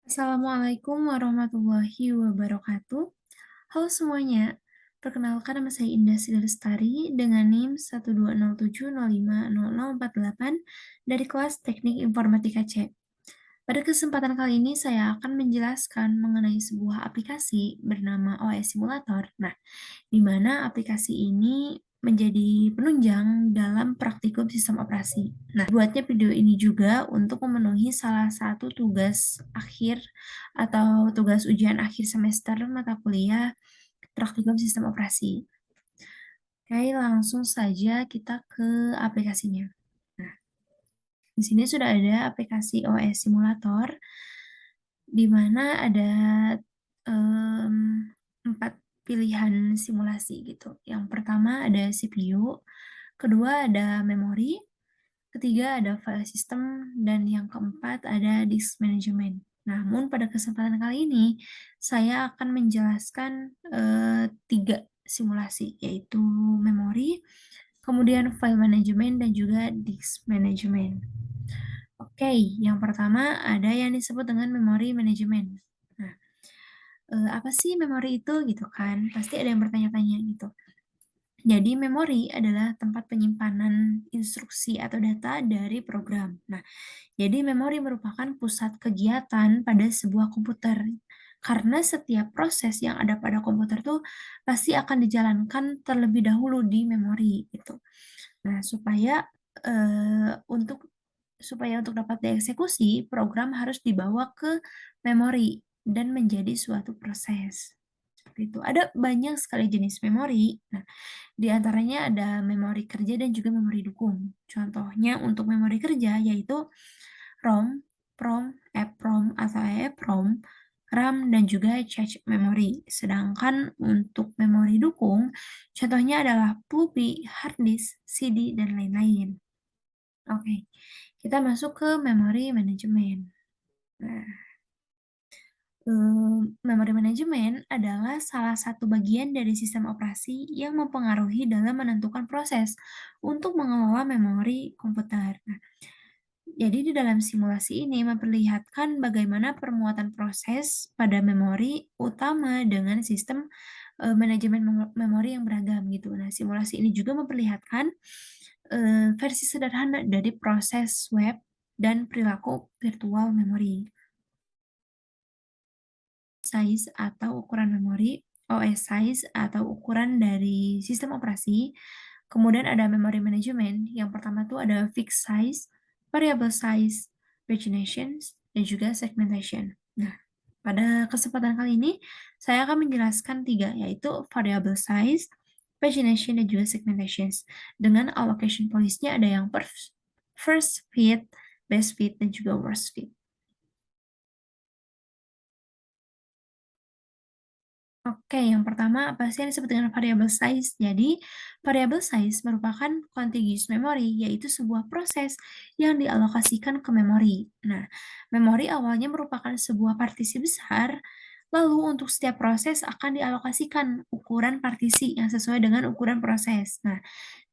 Assalamualaikum warahmatullahi wabarakatuh. Halo semuanya, perkenalkan nama saya Indah Siti Lestari dengan NIM 120705048 dari kelas Teknik Informatika C. Pada kesempatan kali ini saya akan menjelaskan mengenai sebuah aplikasi bernama OS Simulator. Nah, di mana aplikasi ini menjadi penunjang dalam praktikum sistem operasi. Nah, buatnya video ini juga untuk memenuhi salah satu tugas akhir atau tugas ujian akhir semester mata kuliah praktikum sistem operasi. Oke, langsung saja kita ke aplikasinya. Nah, di sini sudah ada aplikasi OS Simulator, di mana ada 4 pilihan simulasi gitu. Yang pertama ada CPU, kedua ada memori, ketiga ada file system, dan yang keempat ada disk management. Namun pada kesempatan kali ini saya akan menjelaskan 3 simulasi, yaitu memori, kemudian file management, dan juga disk management. Oke, yang pertama ada yang disebut dengan memory management. Nah, apa sih memori itu gitu kan? Pasti ada yang bertanya-tanya gitu. Jadi memori adalah tempat penyimpanan instruksi atau data dari program. Nah, jadi memori merupakan pusat kegiatan pada sebuah komputer. Karena setiap proses yang ada pada komputer tuh pasti akan dijalankan terlebih dahulu di memori gitu. Nah, supaya untuk dapat dieksekusi, program harus dibawa ke memori dan menjadi suatu proses. Seperti itu. Ada banyak sekali jenis memori. Nah, di antaranya ada memori kerja dan juga memori dukung. Contohnya untuk memori kerja yaitu ROM, PROM, EPROM atau EEPROM, RAM, dan juga cache memory. Sedangkan untuk memori dukung, contohnya adalah floppy, hard disk, CD, dan lain-lain. Oke, kita masuk ke memori manajemen. Nah, memori manajemen adalah salah satu bagian dari sistem operasi yang mempengaruhi dalam menentukan proses untuk mengelola memori komputer. Nah, jadi di dalam simulasi ini memperlihatkan bagaimana permuatan proses pada memori utama dengan sistem manajemen memori yang beragam gitu. Nah, simulasi ini juga memperlihatkan versi sederhana dari proses web dan perilaku virtual memori. Size atau ukuran memori, OS size atau ukuran dari sistem operasi, kemudian ada memory management, yang pertama tuh ada fixed size, variable size, pagination, dan juga segmentation. Nah, pada kesempatan kali ini, saya akan menjelaskan 3, yaitu variable size, pagination, dan juga segmentation. Dengan allocation policy-nya ada yang first fit, best fit, dan juga worst fit. Oke, yang pertama apa sih yang disebut dengan variable size? Jadi, variable size merupakan contiguous memory, yaitu sebuah proses yang dialokasikan ke memori. Nah, memori awalnya merupakan sebuah partisi besar, lalu untuk setiap proses akan dialokasikan ukuran partisi yang sesuai dengan ukuran proses. Nah,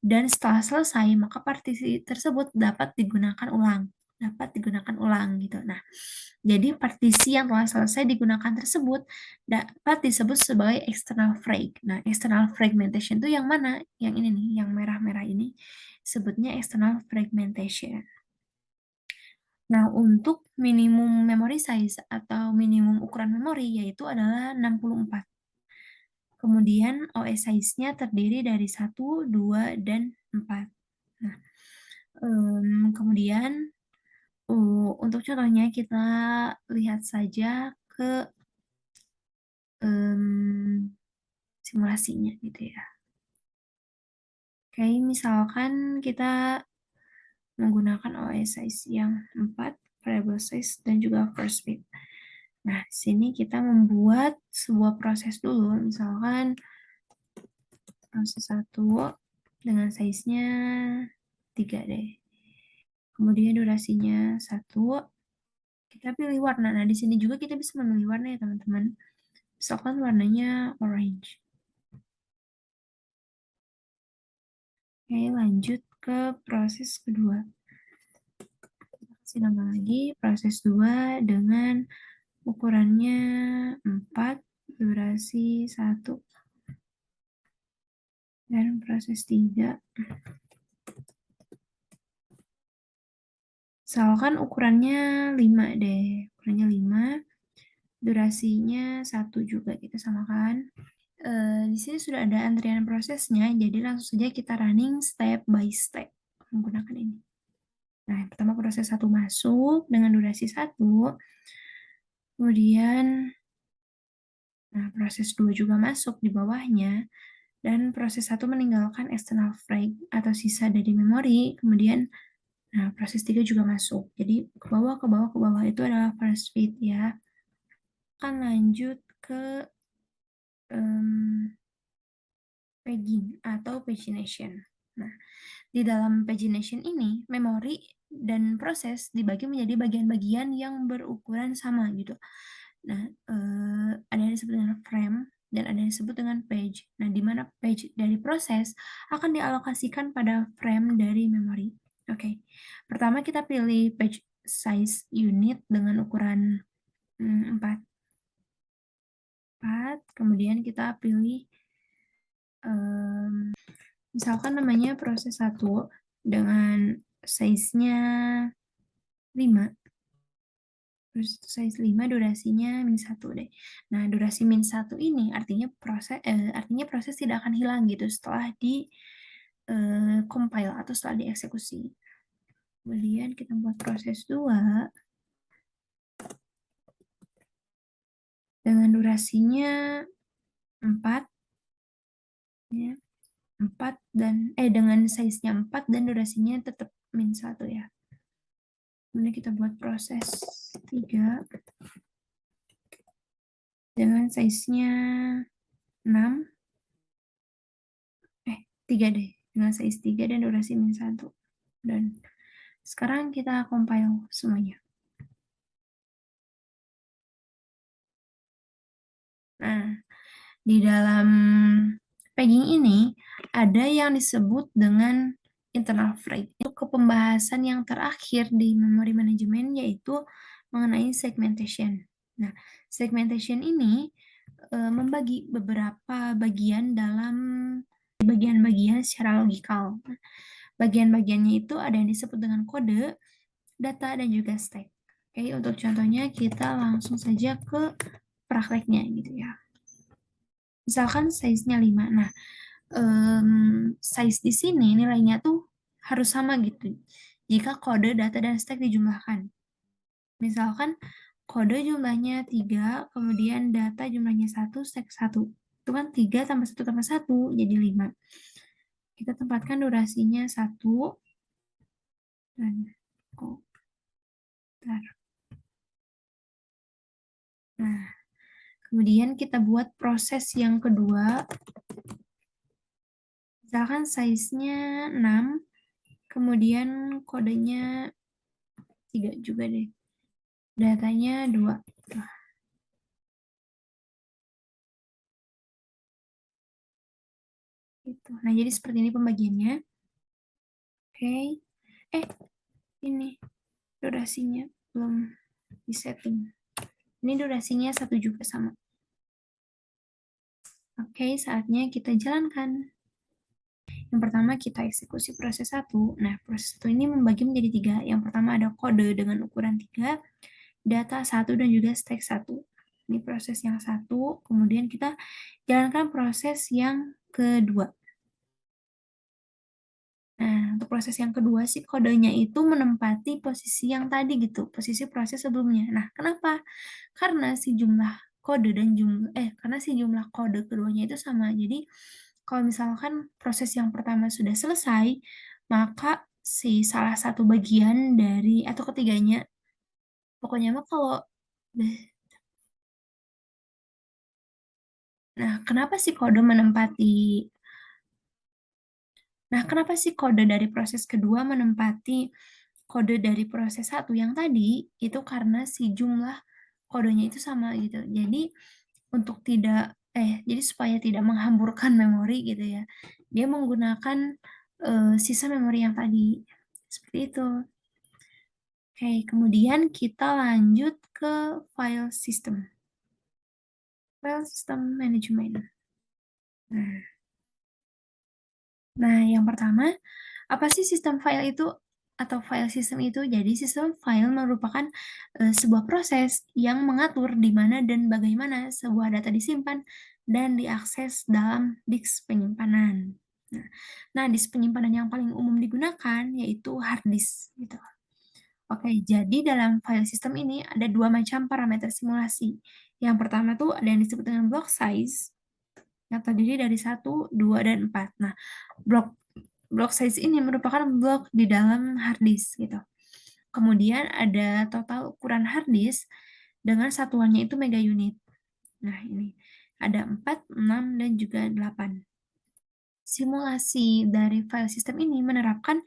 dan setelah selesai, maka partisi tersebut dapat digunakan ulang gitu. Nah, jadi partisi yang telah selesai digunakan tersebut dapat disebut sebagai external frag. Nah, external fragmentation itu yang mana? Yang ini nih, yang merah-merah ini sebutnya external fragmentation. Nah, untuk minimum memory size atau minimum ukuran memori yaitu adalah 64. Kemudian OS size-nya terdiri dari 1, 2, dan 4. Nah, kemudian untuk contohnya kita lihat saja ke simulasinya gitu ya. Oke, misalkan kita menggunakan OS size yang 4, variable size, dan juga first bit. Nah, di sini kita membuat sebuah proses dulu, misalkan proses 1 dengan size-nya 3 deh. Kemudian durasinya 1, kita pilih warna. Nah, di sini juga kita bisa memilih warna ya, teman-teman. Misalkan warnanya orange. Oke, lanjut ke proses kedua. Kita kasih nama lagi proses 2 dengan ukurannya 4, durasi 1, dan proses 3. Misalkan ukurannya 5 deh, ukurannya 5, durasinya 1 juga, kita samakan. Di sini sudah ada antrian prosesnya, jadi langsung saja kita running step by step menggunakan ini. Nah, yang pertama proses 1 masuk dengan durasi 1, kemudian proses 2 juga masuk di bawahnya, dan proses 1 meninggalkan external flag atau sisa dari memori, kemudian proses 3 juga masuk. Jadi ke bawah, ke bawah, ke bawah itu adalah first fit ya. Akan lanjut ke paging atau pagination. Nah, di dalam pagination ini, memori dan proses dibagi menjadi bagian-bagian yang berukuran sama gitu. Nah, ada yang disebut dengan frame dan ada yang disebut dengan page. Nah, di mana page dari proses akan dialokasikan pada frame dari memori. Oke. Pertama kita pilih page size unit dengan ukuran 4. Kemudian kita pilih misalkan namanya proses 1 dengan size-nya 5. Terus size 5 durasinya -1 deh. Nah, durasi -1 ini artinya proses tidak akan hilang gitu setelah di compile atau setelah dieksekusi. Kemudian kita buat proses 2 dengan durasinya 4 ya. 4 dan dengan size-nya 4 dan durasinya tetap -1 ya. Kemudian kita buat proses 3 dengan size-nya 6, 3 deh, dengan size 3 dan durasi -1. Dan sekarang kita compile semuanya. Nah, di dalam pegging ini ada yang disebut dengan internal flag. Itu ke pembahasan yang terakhir di memori manajemen yaitu mengenai segmentation. Nah, segmentation ini membagi beberapa bagian dalam bagian-bagian secara logikal. Bagian-bagiannya itu ada yang disebut dengan kode, data, dan juga stack. Oke, untuk contohnya kita langsung saja ke prakteknya gitu ya. Misalkan size-nya 5. Nah, size di sini nilainya tuh harus sama gitu. Jika kode, data, dan stack dijumlahkan. Misalkan kode jumlahnya 3, kemudian data jumlahnya 1, stack 1. Itu kan 3 tambah 1 tambah 1, jadi 5. Kita tempatkan durasinya 1, dan Nah, kemudian kita buat proses yang kedua. Misalkan size-nya 6, kemudian kodenya 3 juga deh. Datanya 2. Gitu. Nah, jadi seperti ini pembagiannya. Oke. Ini durasinya belum disetting. Ini durasinya 1 juga sama. Oke, saatnya kita jalankan. Yang pertama kita eksekusi proses 1. Nah, proses 1 ini membagi menjadi 3. Yang pertama ada kode dengan ukuran 3, data 1, dan juga stack 1. Ini proses yang 1, kemudian kita jalankan proses yang kedua. Nah, untuk proses yang kedua sih kodenya itu menempati posisi yang tadi gitu, posisi proses sebelumnya. Nah, kenapa? Karena si jumlah kode dan karena si jumlah kode keduanya itu sama. Jadi, kalau misalkan proses yang pertama sudah selesai, maka si salah satu bagian dari atau ketiganya, pokoknya mah kalau Nah, kenapa sih kode menempati Nah, kenapa sih kode dari proses kedua menempati kode dari proses 1 yang tadi? Itu karena si jumlah kodenya itu sama gitu. Jadi untuk jadi supaya tidak menghamburkan memori gitu ya. Dia menggunakan sisa memori yang tadi. Seperti itu. Oke, kemudian kita lanjut ke file system. File system management. Nah, yang pertama, apa sih sistem file itu atau file system itu? Jadi sistem file merupakan sebuah proses yang mengatur di mana dan bagaimana sebuah data disimpan dan diakses dalam disk penyimpanan. Nah, disk penyimpanan yang paling umum digunakan yaitu hard disk gitu. Oke, jadi dalam file system ini ada dua macam parameter simulasi. Yang pertama tuh ada yang disebut dengan block size yang terdiri dari 1, 2, dan 4. Nah, blok block size ini merupakan blok di dalam hard disk gitu. Kemudian ada total ukuran hard disk dengan satuannya itu mega unit. Nah, ini ada 4, 6, dan juga 8. Simulasi dari file system ini menerapkan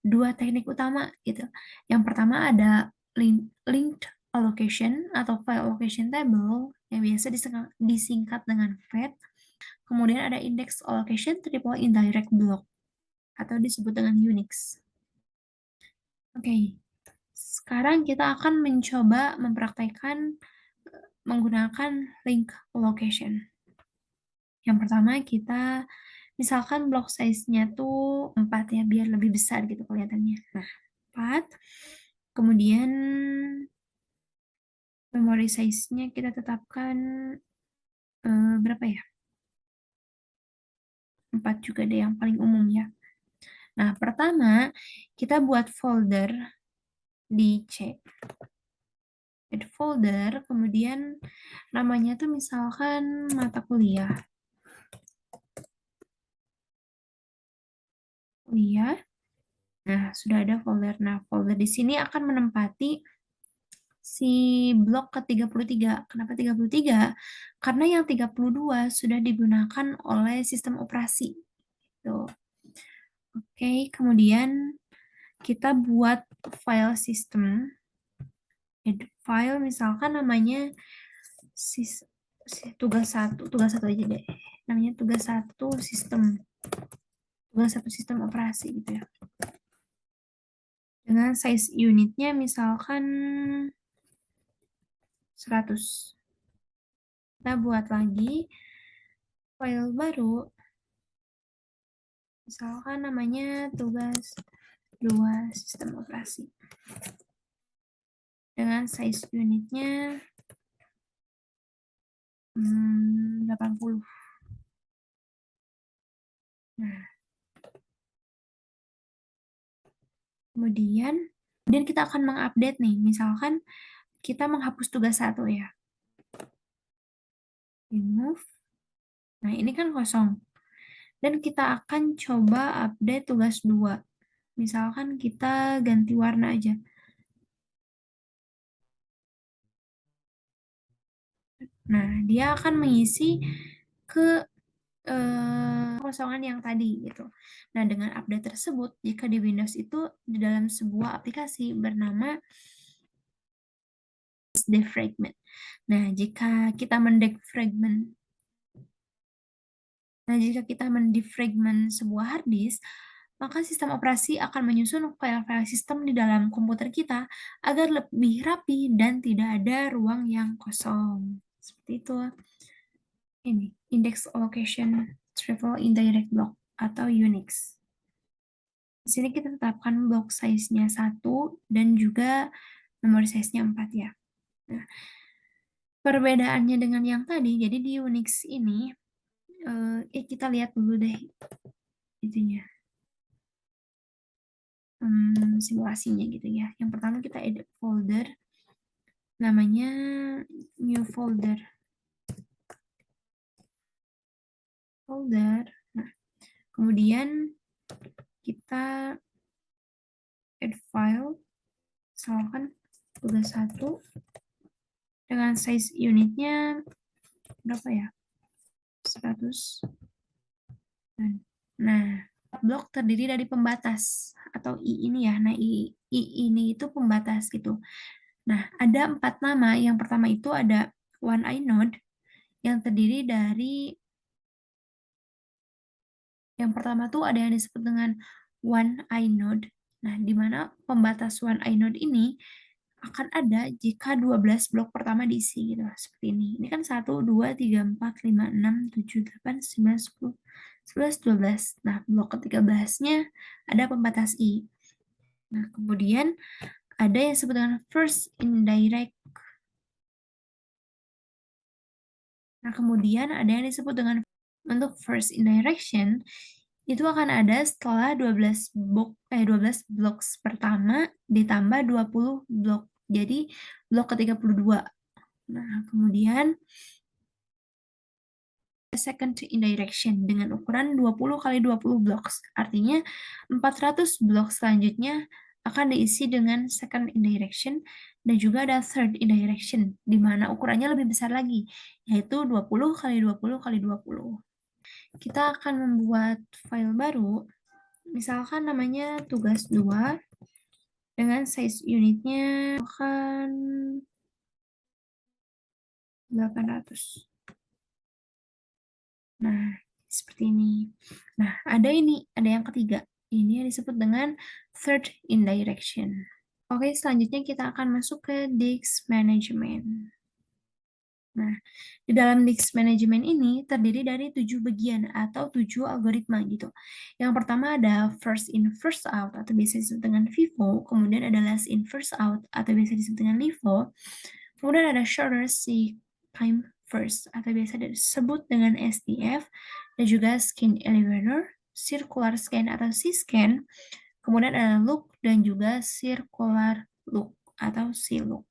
dua teknik utama gitu. Yang pertama ada linked allocation atau file allocation table yang biasa disingkat dengan FAT. Kemudian ada index allocation triple indirect block atau disebut dengan Unix. Oke, sekarang kita akan mencoba mempraktekkan menggunakan link allocation. Yang pertama kita misalkan block size-nya tuh 4 ya, biar lebih besar gitu kelihatannya. Nah, 4. Kemudian memory size-nya kita tetapkan berapa ya? 4 juga deh yang paling umum ya. Nah, pertama kita buat folder di C. Add folder, kemudian namanya tuh misalkan mata kuliah. Nah, sudah ada folder. Nah, folder di sini akan menempati si blok ke-33. Kenapa 33? Karena yang 32 sudah digunakan oleh sistem operasi. Tuh. Oke, kemudian kita buat file system. Add file misalkan namanya tugas satu aja deh. Namanya tugas satu sistem operasi gitu ya. Dengan size unitnya misalkan 100. Kita buat lagi file baru, misalkan namanya tugas 2 sistem operasi. Dengan size unitnya 80. Nah, kemudian kita akan mengupdate nih, misalkan kita menghapus tugas 1 ya. Remove. Nah, ini kan kosong. Dan kita akan coba update tugas 2. Misalkan kita ganti warna aja. Nah, dia akan mengisi ke kosongan yang tadi gitu. Nah, dengan update tersebut, jika di Windows itu di dalam sebuah aplikasi bernama defragment. Nah, jika kita mendefragment sebuah hard disk, maka sistem operasi akan menyusun file-file sistem di dalam komputer kita agar lebih rapi dan tidak ada ruang yang kosong. Seperti itu. Ini, index allocation triple indirect block atau Unix. Di sini kita tetapkan block size-nya 1 dan juga memory size-nya 4 ya. Nah, perbedaannya dengan yang tadi, jadi di Unix ini, kita lihat dulu deh itunya, simulasinya gitu ya. Yang pertama kita edit folder, namanya new folder. Nah, kemudian kita add file, misalkan tugas 1 dengan size unitnya berapa ya? 100. Nah, blok terdiri dari pembatas atau I ini ya. Nah, I ini itu pembatas gitu. Nah, ada 4 nama. Yang pertama itu ada one inode yang terdiri dari yang pertama tuh ada yang disebut dengan one inode. Nah, di mana pembatas one inode ini akan ada jika 12 blok pertama diisi gitu, seperti ini. Ini kan 1, 2, 3, 4, 5, 6, 7, 8, 9, 10, 11, 12. Nah, blok ke-13-nya ada pembatas I. Nah, kemudian ada yang disebut dengan first indirect. Nah, kemudian ada yang disebut dengan untuk first indirection itu akan ada setelah 12 blok pertama ditambah 20 blok. Jadi blok ke-32. Nah, kemudian second indirection dengan ukuran 20 kali 20 blocks. Artinya 400 blok selanjutnya akan diisi dengan second indirection dan juga ada third indirection di mana ukurannya lebih besar lagi, yaitu 20 kali 20 kali 20. Kita akan membuat file baru, misalkan namanya tugas 2 dengan size unitnya akan 800. Nah, seperti ini. Nah, ada yang ketiga. Ini yang disebut dengan third indirection. Oke, selanjutnya kita akan masuk ke disk management. Nah, di dalam disk management ini terdiri dari 7 bagian atau 7 algoritma gitu. Yang pertama ada first in, first out atau biasa disebut dengan FIFO, kemudian ada last in, first out atau biasa disebut dengan LIFO, kemudian ada shorter seek time first atau biasa disebut dengan STF, dan juga scan elevator, circular scan atau C-scan, kemudian ada look dan juga circular look atau C-look.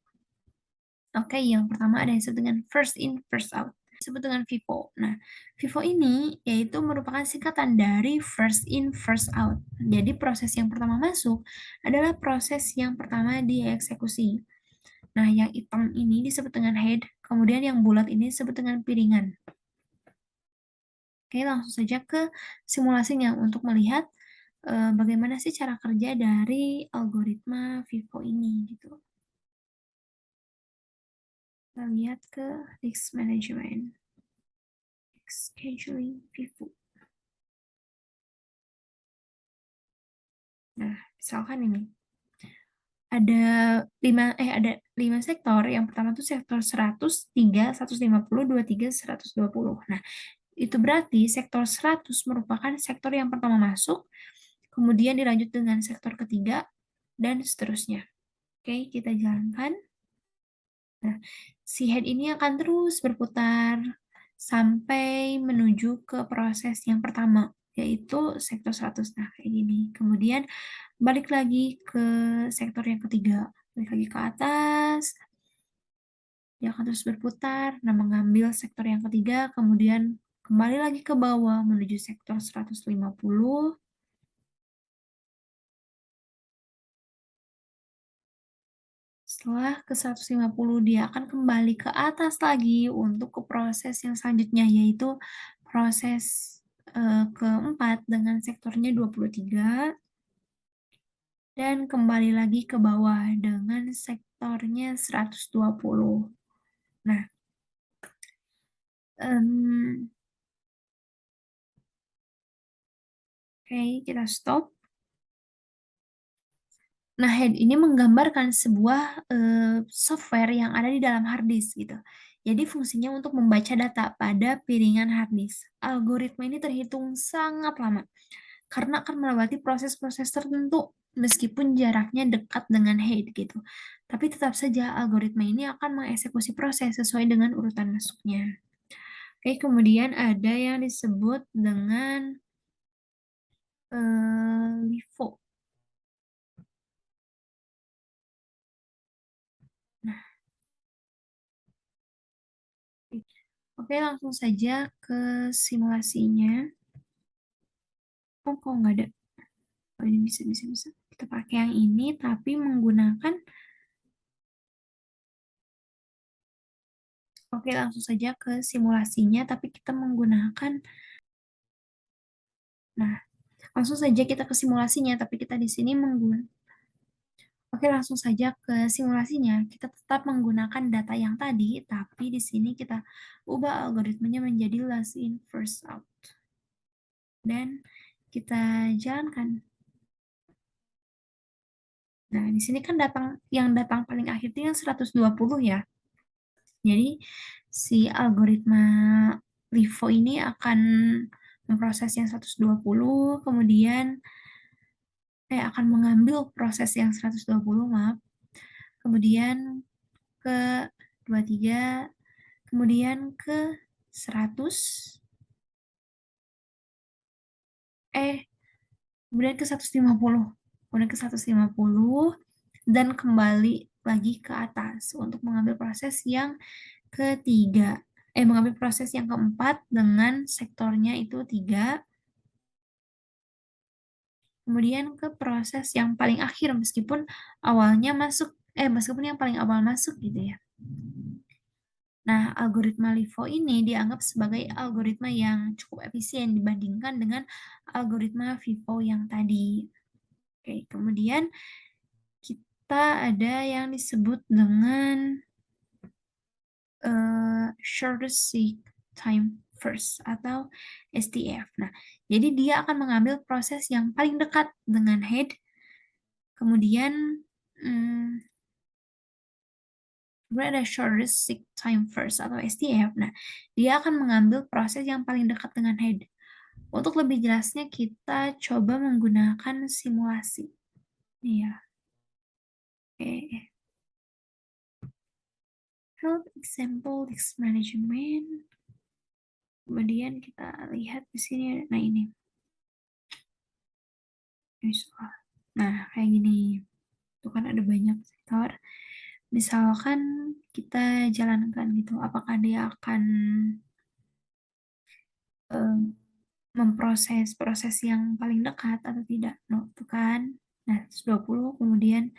Oke, yang pertama ada yang disebut dengan first in, first out. Disebut dengan FIFO. Nah, FIFO ini yaitu merupakan singkatan dari first in, first out. Jadi proses yang pertama masuk adalah proses yang pertama dieksekusi. Nah, yang hitam ini disebut dengan head, kemudian yang bulat ini disebut dengan piringan. Oke, langsung saja ke simulasinya untuk melihat bagaimana sih cara kerja dari algoritma FIFO ini gitu. Kita lihat ke disk management, scheduling FIFO. Nah, misalkan ini ada 5 sektor. Yang pertama tuh sektor 100, 3, 150, 23, 120. Nah, itu berarti sektor 100 merupakan sektor yang pertama masuk, kemudian dilanjut dengan sektor ketiga, dan seterusnya. Oke, kita jalankan. Nah, si head ini akan terus berputar sampai menuju ke proses yang pertama, yaitu sektor 100. Nah, kayak gini. Kemudian balik lagi ke sektor yang ketiga. Balik lagi ke atas. Dia akan terus berputar, nah mengambil sektor yang ketiga, kemudian kembali lagi ke bawah menuju sektor 150. Setelah ke 150, dia akan kembali ke atas lagi untuk ke proses yang selanjutnya, yaitu proses keempat dengan sektornya 23, dan kembali lagi ke bawah dengan sektornya 120. Nah, oke, kita stop. Nah, head ini menggambarkan sebuah software yang ada di dalam hard disk gitu. Jadi fungsinya untuk membaca data pada piringan hard disk. Algoritma ini terhitung sangat lama karena akan melewati proses-proses tertentu meskipun jaraknya dekat dengan head gitu. Tapi tetap saja algoritma ini akan mengeksekusi proses sesuai dengan urutan masuknya. Oke, kemudian ada yang disebut dengan LIFO. Nah, oke, langsung saja ke simulasinya. Oh, kok nggak ada? Oh, ini bisa. Kita pakai yang ini, tapi menggunakan... Oke, langsung saja ke simulasinya, tapi kita menggunakan... Nah, langsung saja kita ke simulasinya, tapi kita di sini menggunakan... Oke, langsung saja ke simulasinya. Kita tetap menggunakan data yang tadi, tapi di sini kita ubah algoritmanya menjadi last in, first out. Dan kita jalankan. Nah, di sini kan yang datang paling akhir itu yang 120 ya. Jadi si algoritma LIFO ini akan memproses yang 120, kemudian akan mengambil proses yang 120, maaf. Kemudian ke 23, kemudian ke 100, kemudian ke 150, kemudian ke 150, dan kembali lagi ke atas untuk mengambil proses yang ketiga. Mengambil proses yang keempat dengan sektornya itu 3, kemudian ke proses yang paling akhir meskipun meskipun yang paling awal masuk gitu ya. Nah, algoritma LIFO ini dianggap sebagai algoritma yang cukup efisien dibandingkan dengan algoritma FIFO yang tadi. Oke, kemudian kita ada yang disebut dengan shortest seek time first atau STF. Nah, jadi dia akan mengambil proses yang paling dekat dengan head, kemudian ada shortest seek time first atau STF. Nah, dia akan mengambil proses yang paling dekat dengan head. Untuk lebih jelasnya kita coba menggunakan simulasi. Iya. Oke. Help example disk management. Kemudian kita lihat di sini. Nah, ini. Nah, kayak gini. Itu kan ada banyak sektor. Misalkan kita jalankan gitu, apakah dia akan memproses proses yang paling dekat atau tidak. No, itu kan. Nah, 120 kemudian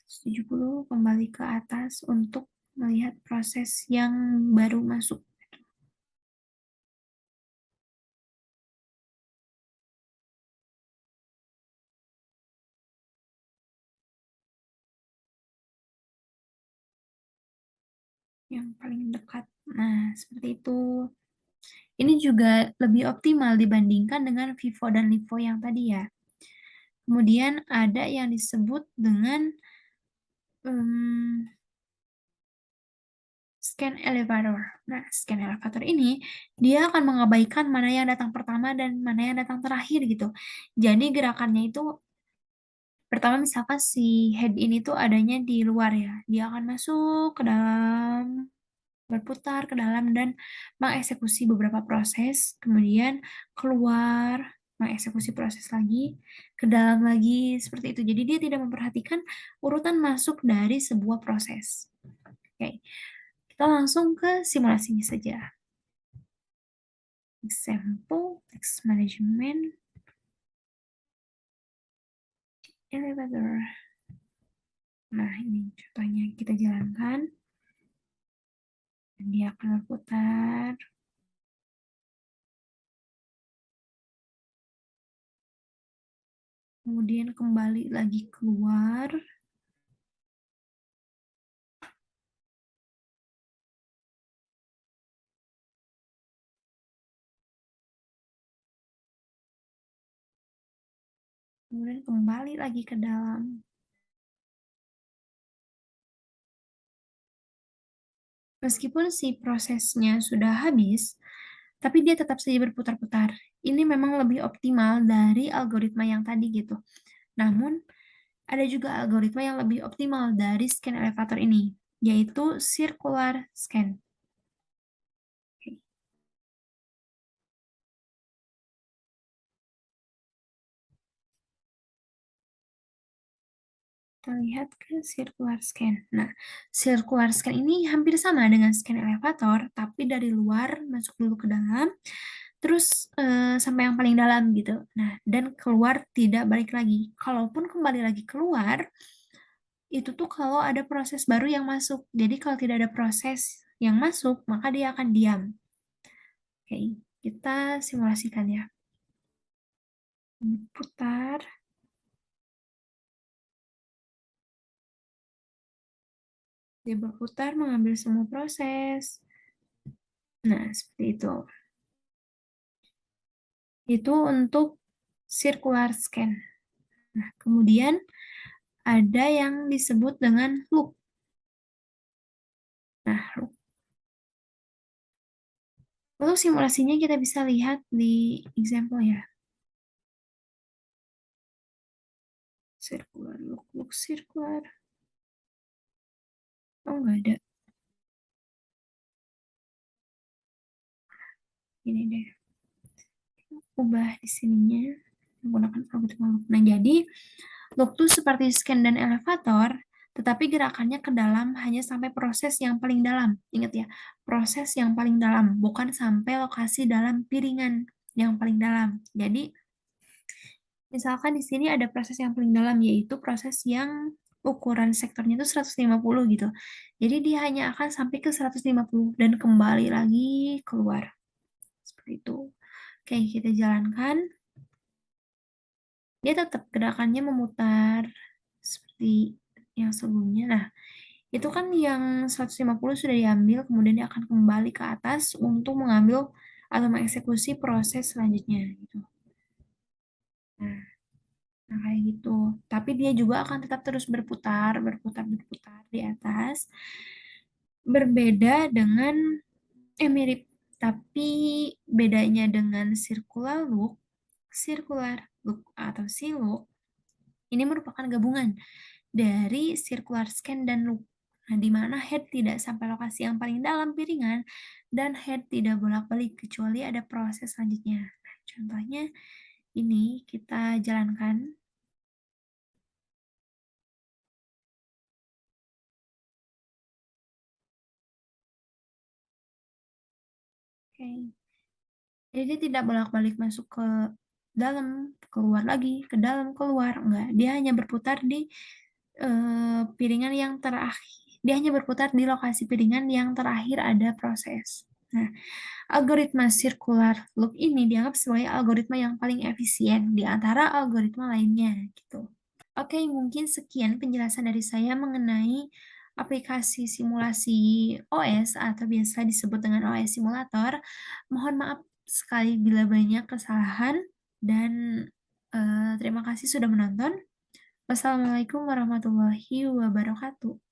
170 kembali ke atas untuk melihat proses yang baru masuk. Yang paling dekat. Nah, seperti itu. Ini juga lebih optimal dibandingkan dengan Vivo dan Livo yang tadi ya. Kemudian ada yang disebut dengan scan elevator. Nah, scan elevator ini dia akan mengabaikan mana yang datang pertama dan mana yang datang terakhir gitu. Jadi gerakannya itu pertama misalkan si head ini tuh adanya di luar ya. Dia akan masuk ke dalam, berputar ke dalam dan mengeksekusi beberapa proses, kemudian keluar, mengeksekusi proses lagi, ke dalam lagi, seperti itu. Jadi dia tidak memperhatikan urutan masuk dari sebuah proses. Oke. Kita langsung ke simulasinya saja. Example, text management, elevator. Nah, ini contohnya kita jalankan. Dan dia akan berputar. Kemudian kembali lagi keluar. Kemudian kembali lagi ke dalam. Meskipun si prosesnya sudah habis, tapi dia tetap saja berputar-putar. Ini memang lebih optimal dari algoritma yang tadi gitu. Namun, ada juga algoritma yang lebih optimal dari scan elevator ini, yaitu circular scan. Kita lihat ke circular scan. Nah, circular scan ini hampir sama dengan scan elevator, tapi dari luar masuk dulu ke dalam, terus sampai yang paling dalam gitu. Nah, dan keluar tidak balik lagi. Kalaupun kembali lagi keluar, itu tuh kalau ada proses baru yang masuk. Jadi kalau tidak ada proses yang masuk, maka dia akan diam. Oke, kita simulasikan ya. Putar. Dia berputar mengambil semua proses. Nah, seperti itu. Itu untuk circular scan. Nah, kemudian ada yang disebut dengan loop. Nah, loop. Lalu simulasinya kita bisa lihat di example ya. Circular, loop, circular. Oh, nggak ada. Ini deh. Ubah di sininya. Menggunakan algoritma loop. Nah, jadi loop itu seperti scan dan elevator, tetapi gerakannya ke dalam hanya sampai proses yang paling dalam. Ingat ya, proses yang paling dalam, bukan sampai lokasi dalam piringan yang paling dalam. Jadi, misalkan di sini ada proses yang paling dalam, yaitu proses yang ukuran sektornya itu 150 gitu. Jadi dia hanya akan sampai ke 150 dan kembali lagi keluar. Seperti itu. Oke, kita jalankan. Dia tetap gerakannya memutar seperti yang sebelumnya. Nah, itu kan yang 150 sudah diambil, kemudian dia akan kembali ke atas untuk mengambil atau mengeksekusi proses selanjutnya gitu. Nah, kayak gitu. Tapi dia juga akan tetap terus berputar, berputar, berputar di atas. Berbeda dengan mirip, tapi bedanya dengan circular loop atau C-loop ini merupakan gabungan dari circular scan dan loop. Nah, di mana head tidak sampai lokasi yang paling dalam piringan dan head tidak bolak-balik kecuali ada proses selanjutnya. Nah, contohnya ini kita jalankan. Oke. Jadi dia tidak bolak-balik masuk ke dalam, keluar lagi, ke dalam, keluar. Enggak, dia hanya berputar di piringan yang terakhir. Dia hanya berputar di lokasi piringan yang terakhir ada proses. Nah, algoritma circular loop ini dianggap sebagai algoritma yang paling efisien di antara algoritma lainnya gitu. Oke, mungkin sekian penjelasan dari saya mengenai aplikasi simulasi OS atau biasa disebut dengan OS simulator. Mohon maaf sekali bila banyak kesalahan dan terima kasih sudah menonton. Wassalamualaikum warahmatullahi wabarakatuh.